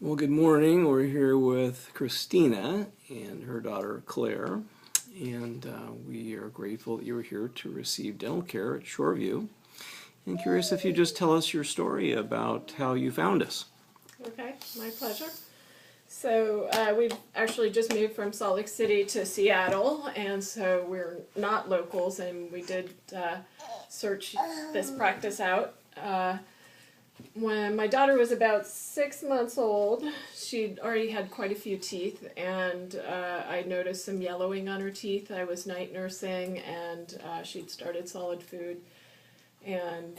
Well, good morning. We're here with Christina and her daughter Claire, and we are grateful that you were here to receive dental care at Shoreview. And curious if you just tell us your story about how you found us. Okay, my pleasure. So we've actually just moved from Salt Lake City to Seattle, and so we're not locals, and we did search this practice out. When my daughter was about 6 months old, she'd already had quite a few teeth, and I noticed some yellowing on her teeth. I was night nursing, and she'd started solid food, and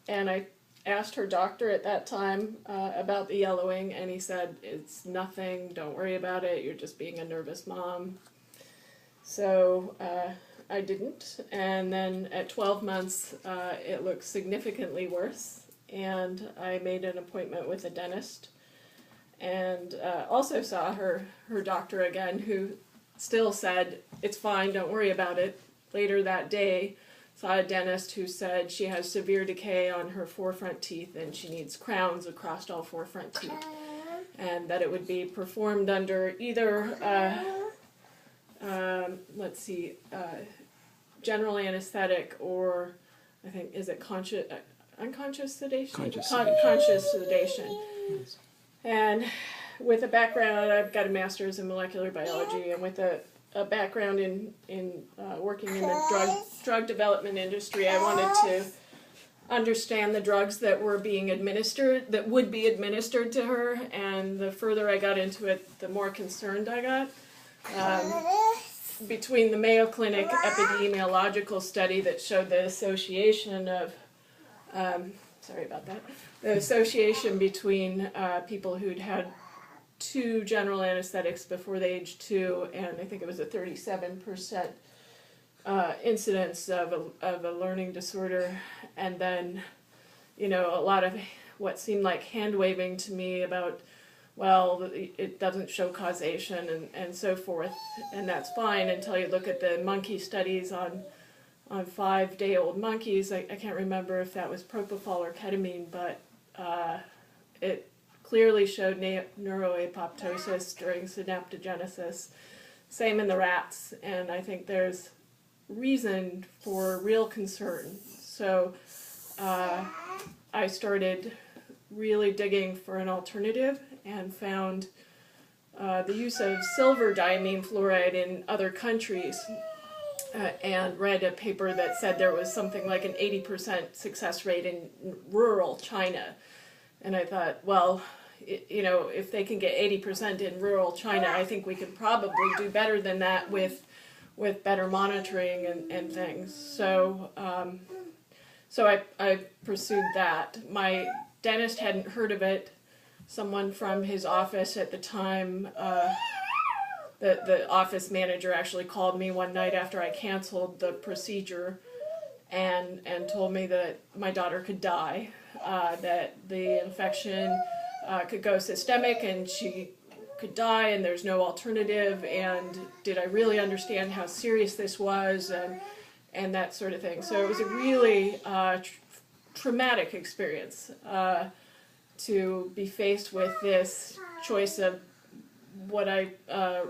I asked her doctor at that time about the yellowing, and he said, "It's nothing, don't worry about it, you're just being a nervous mom." So I didn't, and then at 12 months it looked significantly worse, and I made an appointment with a dentist, and also saw her doctor again, who still said, "It's fine, don't worry about it." Later that day, saw a dentist who said she has severe decay on her 4 front teeth and she needs crowns across all 4 front teeth, and that it would be performed under either general anesthetic, or I think, is it unconscious sedation? Conscious sedation. Yes. And with a background, I've got a master's in molecular biology, and with a background in working in the drug development industry, I wanted to understand the drugs that were being administered, that would be administered to her, and the further I got into it, the more concerned I got. Between the Mayo Clinic epidemiological study that showed the association of, the association between people who'd had 2 general anesthetics before the age 2, and I think it was a 37% incidence of a learning disorder, and then, a lot of what seemed like hand-waving to me about, well, it doesn't show causation and so forth, and that's fine until you look at the monkey studies on 5-day-old monkeys. I can't remember if that was propofol or ketamine, but it clearly showed neuroapoptosis during synaptogenesis. Same in the rats, and I think there's reason for real concern. So I started really digging for an alternative and found the use of silver diamine fluoride in other countries, and read a paper that said there was something like an 80% success rate in rural China. And I thought, well, if they can get 80% in rural China, I think we can probably do better than that with better monitoring and things. So I pursued that. My dentist hadn't heard of it. Someone from his office at the time, the office manager actually called me one night after I canceled the procedure and told me that my daughter could die, that the infection could go systemic and she could die and there's no alternative, and did I really understand how serious this was, and that sort of thing. So it was a really traumatic experience to be faced with this choice of what I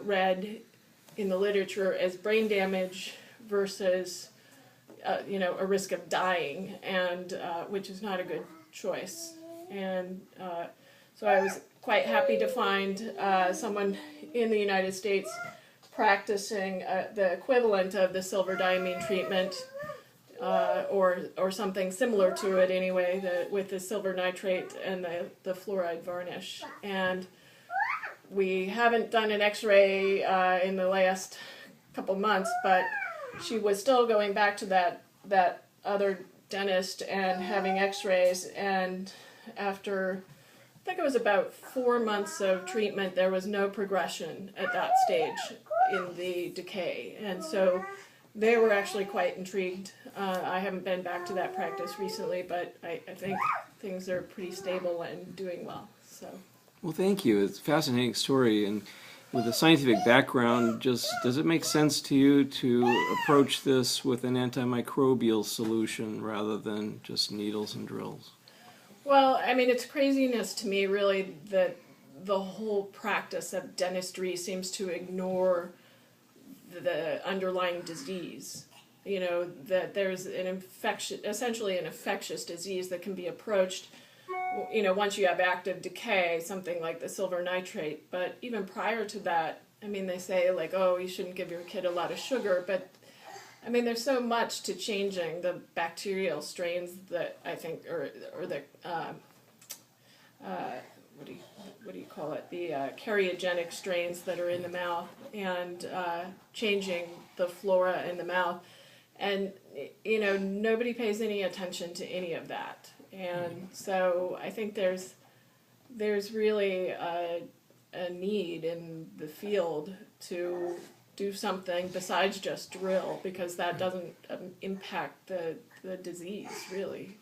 read in the literature as brain damage versus a risk of dying, and which is not a good choice. And so I was quite happy to find someone in the United States practicing the equivalent of the silver diamine treatment, or something similar to it anyway, with the silver nitrate and the fluoride varnish. And we haven't done an x-ray in the last couple months, but she was still going back to that other dentist and having x-rays, and after, I think it was about 4 months of treatment, there was no progression at that stage in the decay. And so they were actually quite intrigued. I haven't been back to that practice recently, but I think things are pretty stable and doing well. So. Well, thank you. It's a fascinating story, and with a scientific background, does it make sense to you to approach this with an antimicrobial solution rather than just needles and drills? Well, I mean, it's craziness to me, really, that the whole practice of dentistry seems to ignore the underlying disease. You know, that there's an infection, essentially an infectious disease that can be approached, you know, once you have active decay, something like the silver nitrate. But even prior to that, I mean, they say, like, oh, you shouldn't give your kid a lot of sugar, but I mean, there's so much to changing the bacterial strains that I think, or the what do you call it? The karyogenic strains that are in the mouth, and changing the flora in the mouth, and you know, nobody pays any attention to any of that, and so I think there's really a need in the field to do something besides just drill, because that doesn't impact the disease, really.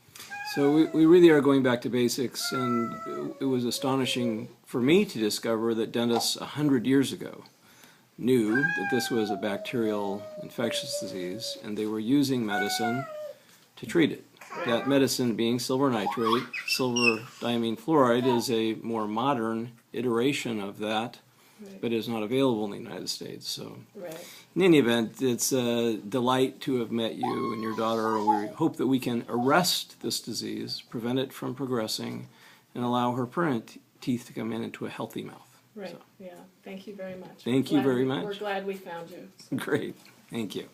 So we really are going back to basics, and it was astonishing for me to discover that dentists 100 years ago knew that this was a bacterial infectious disease, and they were using medicine to treat it. That medicine being silver nitrate. Silver diamine fluoride is a more modern iteration of that, but is not available in the United States. So, in any event, it's a delight to have met you and your daughter. We hope that we can arrest this disease, prevent it from progressing, and allow her permanent teeth to come in into a healthy mouth. Right. So. Yeah. Thank you very much. Thank you very much. We're glad we found you. Great. Thank you.